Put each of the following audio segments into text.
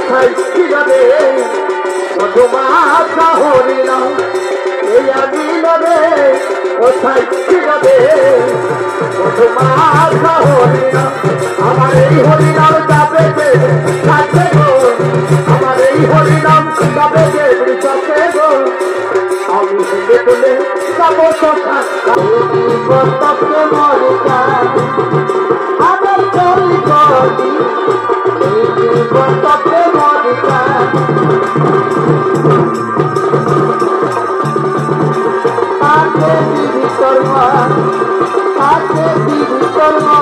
কোথায় ছিল রে মধুমাখা হরিনাম এই আমিল রে কোথায় ছিল রে মধুমাখা হরিনাম আমার এই হরিনাম যাবে থাকবে গো আমার এই হরিনাম যাবে বৃষকে গো আমি হেঁটে তুলে যাবো সখা বর্তকে মরিকা আমার করি করি বর্তকে মরিকা কাকে দিবি কর্মা কাকে দিবি কর্মা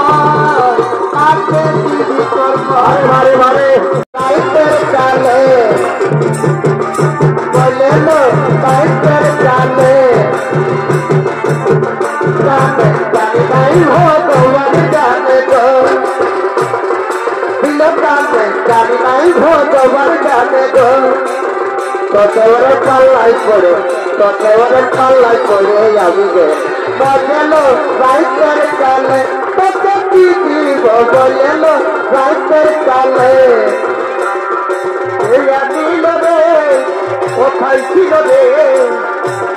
কাকে দিবি কর্মা মারে মারে কাইতে চালে বলে লো কাইতে চালে जाने जाने नहीं हो तो वर जाने दो दिलो जाने जाने नहीं हो तो वर जाने दो तो तेरे पल्लाई पड़े अभी गे बोले लो राइट कर चले तो की बोले लो राइट कर चले ये दिल रे ओ खाई ছিল রে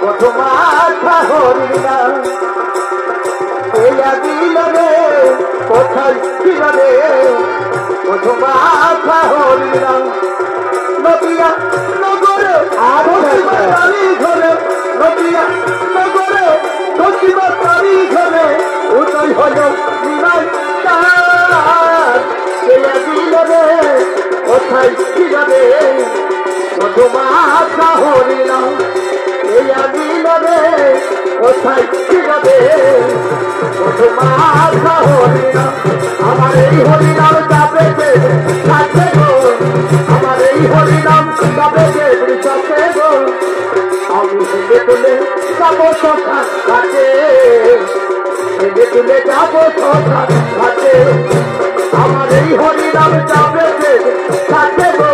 মধুমাখা হরিনাম দিল রে কোথায় ছিল রে মধুমাখা হরিনাম নদিয়া নগরে বাড়ি ঘরে নদিয়া নগরে দক্ষিণা বাড়ি ঘরে উদয় হল বিমান দিল রে কোথায় ছিল রে মধুমাখা হরিনাম দিল রে কোথায় ছিল রে মধুমাখা হরিনাম আমার এই হরিনাম যাবে থাকবে গো আমার এই হরিনাম যাবে বৃষকে গো আমি হেঁটে তুলে যাবো সখা ঘাটে হেঁটে তুলে যাবো সখা ঘাটে আমার এই হরিনাম যাবে থাকবে গো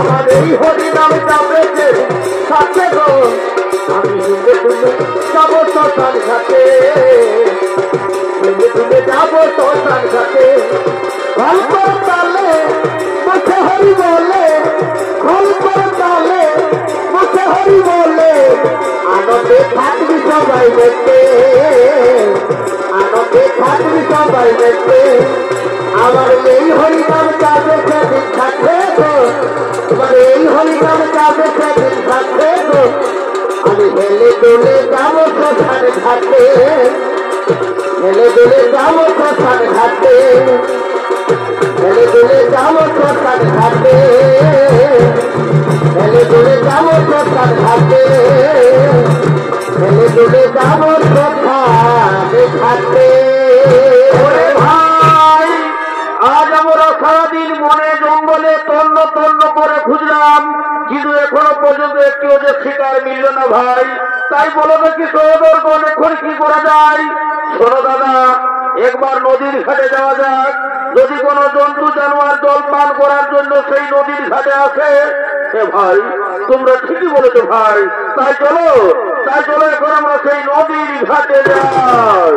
আমার এই হরিনাম যাবে থাকবে গো আমি হেঁটে তুলে যাবো শ্মশান ঘাটে তুলে যাবো শ্মশান ঘাটে গল্প তালে মুখে হরি বলে গল্প তালে মুখে হরি বলে আনন্দে থাকবি সবাই দেখতে আনন্দে থাকবি সবাই দেখতে আমার এই হরিনাম যাবে সেদিন থাকবে গো আমার এই হরিনাম যাবে সেদিন থাকবে গো আমি হেলে দোলে যাবো শ্মশান ঘাটে হেলে দোলে যাবো শ্মশান ঘাটে হেলে দোলে যাবো শ্মশান ঘাটে হেলে দোলে যাবো শ্মশান ঘাটে হেলে দোলে যাবো শ্মশান ঘাটে ওরে ভাই আজ আমরা সারাদিন বনে জঙ্গলে তন্ন তন্ন করে খুঁজলাম কিন্তু এখনো পর্যন্ত একটিও যে শিকার মিলল না ভাই তাই বলো দেখি সহদর্পণ এখন কি করা যায় শোনো দাদা একবার নদীর ঘাটে যাওয়া যাক যদি কোনো জন্তু জানোয়ার জল পান করার জন্য সেই নদীর ঘাটে আসে ভাই তোমরা ঠিকই বলেছো ভাই তাই চলো এখন আমরা সেই নদীর ঘাটে যাই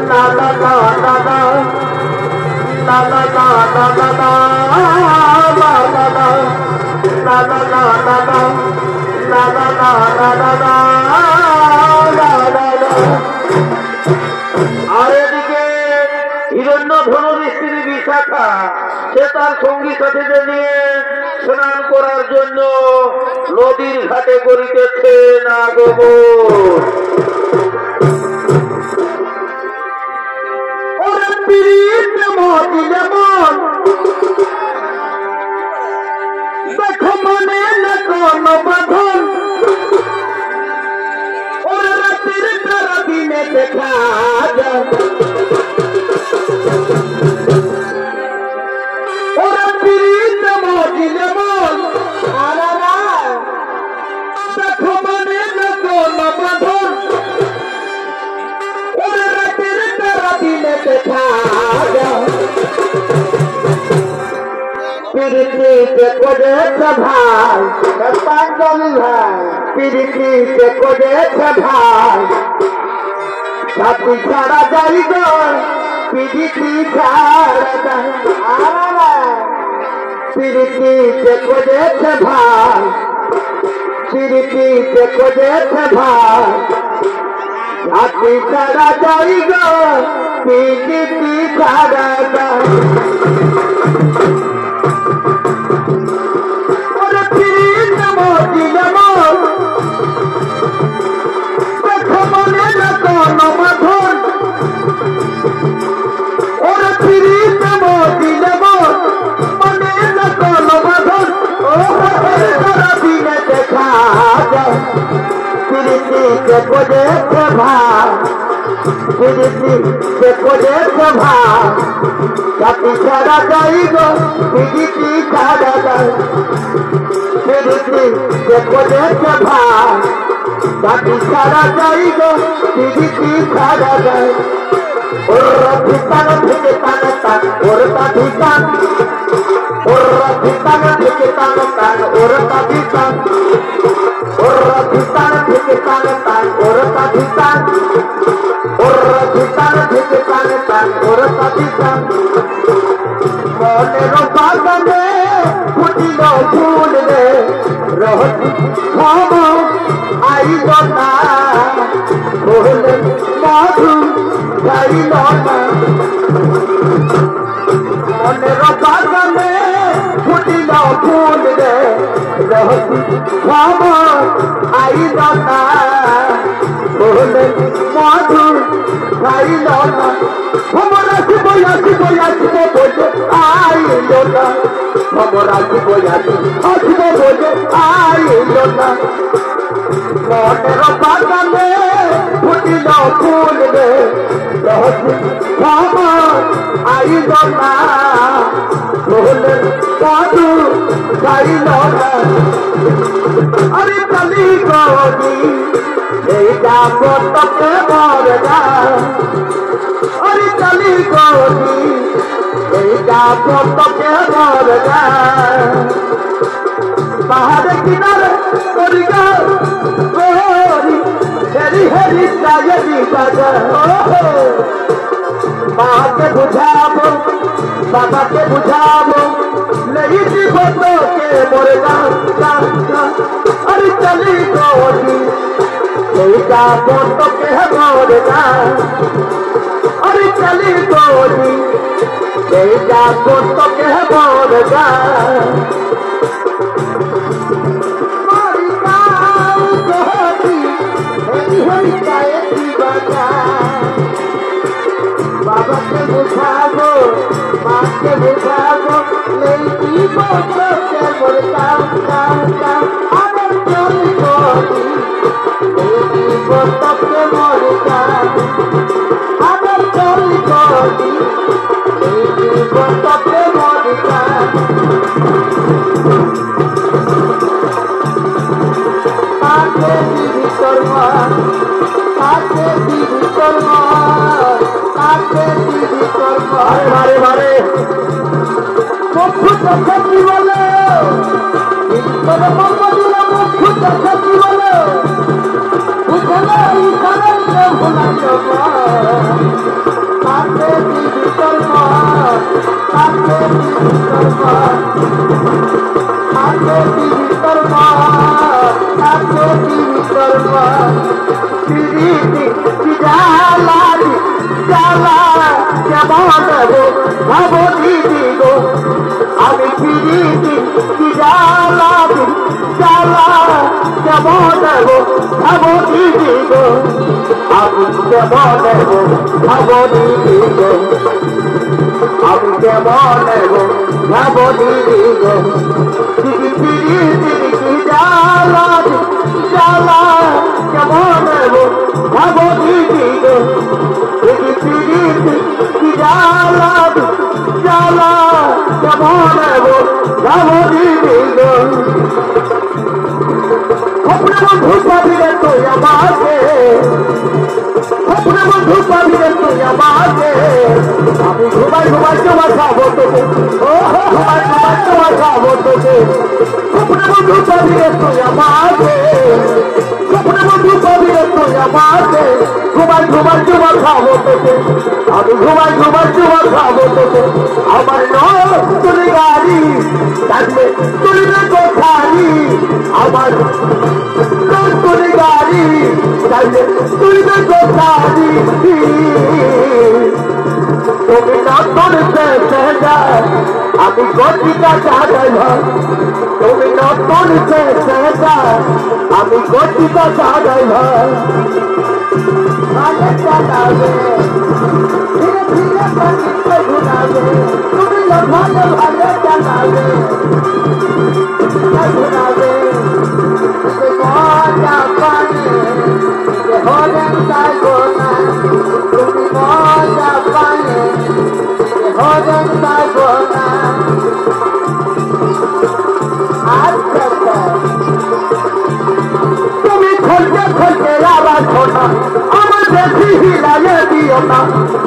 না না না না না na na na na na na na na na আর এদিকে হিরণ্যধনুর স্ত্রী বিশাখা সে তার সঙ্গী সাথীদের নিয়ে স্নান করার জন্য নদীর ঘাটে করিতেছে না গোবর দেখো মনে না কোন বাঁধন ওরা রাতের তারা দিনে দেখা যায় ওরা পিড়িত মজিলে মন আরা দেখো মনে না কোন বাঁধন ওরা রাতের তারা দিনে দেখা যায় পিড়িতে করেছে ভাই পাঞ্জাবি ভাই পিড়িতে করেছে ভাই ছাতি ছাড়া যাই গো পিড়িতি ছাড়া পিড়িতিতে খোঁজেছে ভাই পিড়িতিতে খোঁজেছে ভাই ছাতি ছাড়া যাই গো পিড়িতি ছাড়া ওরে পিড়িত মজিল দেখো মনে না কোনো মাধন ওরে পিড়িত মজিল মনে না কোনো মাধন ও সারা দিনে দেখা যায় পিড়িতিতে খোঁজেছে ভাই পিড়িতিতে খোঁজেছে ভাই ছাতি ছাড়া যাই গো পিড়িতি ছাড়া যায় পিড়িতিতে খোঁজেছে ভাই ছাতি ছাড়া যাই গো পিড়িতি ছাড়া যায় ওর ভিতর থেকে টান টান ওর কাঠি টান ওর ভিতর থেকে টান টান ওর কাঠি টান ওর ভিতর থেকে টান টান ওর কাঠি টান ওর ভিতর থেকে টান টান ওর কাঠি টান মনের বাগানে ফুটিল ফুল রে রহতি ভাব আইল না বলে মধু চাইল না মনের বাগানে ফুটিল ফুল রে রহতি ভাব আইল না বলে মধু চাইল না খবর আসিব আসিব আসিব বলে আইল না খবর আসিব আসিব বলে আইল না মনের বাগানে ফুটিল ফুল রে রহতি ভাব আইল না বলে মধু চাইল না আরে কালি গনি এই যাব তোকে মরগা আরে কালি গনি এই যাব তোকে মরগা পাহাড়ে কিনারে করিগা গোরি হেরি হেরি চাগরি বাজা মাকে বুঝাবো বাবাকে বুঝাবো नहीं जीवो तो के मोरगा अरे चली गोदी नहीं जाबो तो के मोरगा अरे चली गोदी नहीं जाबो तो के मोरगा मोरगा गोदी हेरी हेरी चाहे दीवाना बाबा के बुझाबो माँ के बुझाबो नहीं जीवो तो के मोरगा अरे चली गोदी नहीं जीवो तो के मोरगा अरे चली गोदी नहीं जीवो तो के मोरगा काके दीदी कर्मा काके दीदी कर्मा काके दीदी कर्मा मारे मारे मुख्य सखी बोले ईश्वर ममदिला मुख्य सखी बोले उठले इशारे से भुला जावा काके दीदी कर्मा काके दीदी कर्मा काके दीदी कर्मा काके दीदी कर्मा दीदी जाला जाला जबान हो भावो दीदी गो আমি দীদি जाला जाला जबान हो भावो दीदी गो আমি जबान हो भावो दीदी गो আমি जबान हो भावो दीदी गो दीदी जाला जाला जबान हो भावो दीदी गो दीदी जाला जाला जबान हो भावो दीदी गो अपने बंधु पाबी रे तुई আমাকে अपने बंधु पाबी रे तुई আমাকে আমি ঘুমাই ঘুমাই তোমার খাবো তোকে ও ঘুমাই ঘুমাই তোমার খাবো তোকে अपने बंधु पाबी रे तुई আমাকে अपने बंधु पाबी रे तुई আমাকে ঘুমাই ঘুমাই তোমার খাবো তোকে আমি ঘুমাই ঘুমাই তোমার খাবো তোকে আমার নতুন গাড়ি থাকবে তুলবে কোথারি আমার নতুন গাড়ি থাকবে তুলবে কোথারি তুমি নতুন সেজা আমি গতিকা চাগাইভার তুমি নতুন সেজা আমি গতিকা চাগাইভার ভালো চালাবে ধীরে ধীরে পাখিতে ঘুরাবে তুমি ভালো ভালো চালাবে ঘুরাবে মজা পানে হরেন তাইগো না তুমি মজা পানে হরেন তাইগো না আচ্ছা তুমি খোঁজে খোঁজে আবার খোঁজা আমার বেশি হিলাইয়ে দিও না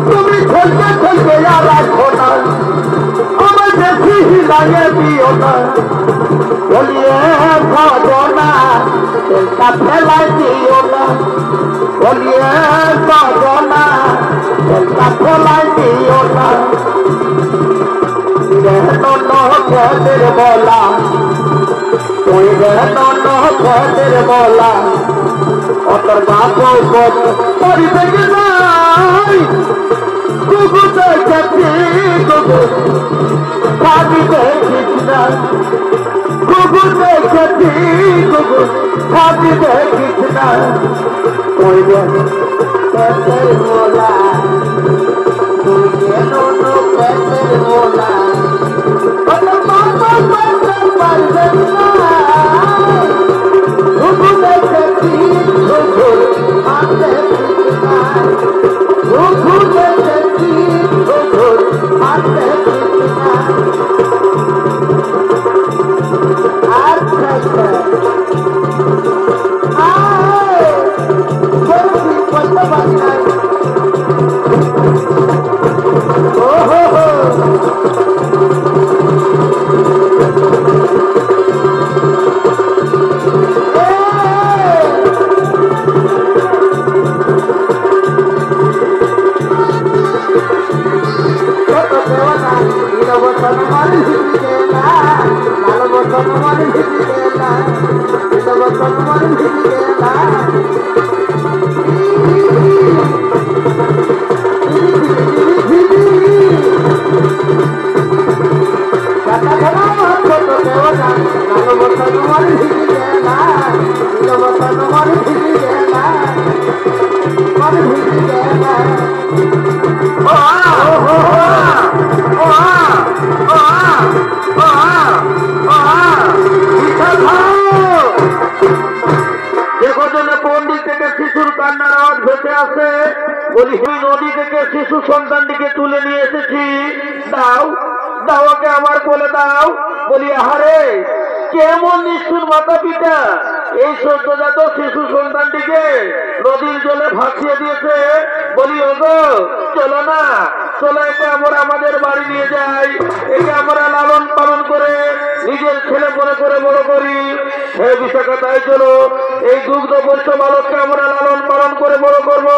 তুমি খোঁজে খোঁজে আবার খোঁজা আমার বেশি হিলাইয়ে দিও না বলিয়ে ঘটনা চেষ্টা ফেলাই দিও না বলিয়ে ঘটনা চেষ্টা ফেলাই দিও না নখের বলা তুই নখের বলা অতর বাপ পরিবে নাই গুগু দেখেছি গুগু ভাবি দেখিস না গুগু দেখেছি গুগু ভাবি দেখিস না তুই পেটের মোলা তুই পেটের মোলা নদী থেকে শিশু সন্তানটিকে তুলে নিয়ে এসেছি দাও দাও ওকে আমার বলে দাও বলি আহারে কেমন নিষ্ঠুর মাতা পিতা এই সদ্যজাত শিশু সন্তানটিকে নদীর জলে ভাসিয়ে দিয়েছে বলি ওগো চলো না চলো একে আমরা আমাদের বাড়ি নিয়ে যাই একে আমরা লালন পালন করে নিজের ছেলে মনে করে বড় করি হে বিশাখা তাই চলো এই দুগ্ধ বর্ষ বালককে আমরা লালন পালন করে বড় করবো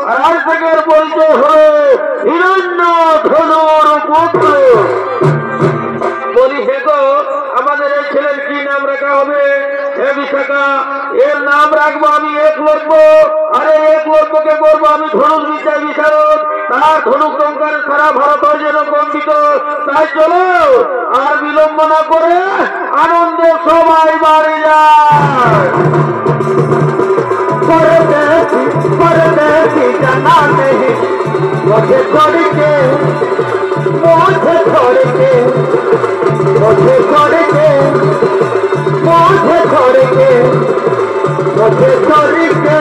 আর আজ থেকে পরিচয় হলো হিরণ্য ধনুর পুত্র বলি হে গো আমাদের এই ছেলের কি নাম রাখা হবে হে বিশাখা এর নাম রাখবো আমি এক লক্ষ আরে এক লক্ষকে করবো আমি ধনুক বিদ্যা বিশারদ তার ধনুক টঙ্কার সারা ভারত যেন কম্পিত তাই চলো আর বিলম্ব না করে আনন্দে সবাই বাড়ি যায় परदेसी जाना नहीं मुझे छोड़ के मुझे छोड़ के मुझे छोड़ के मुझे छोड़ के मुझे छोड़ के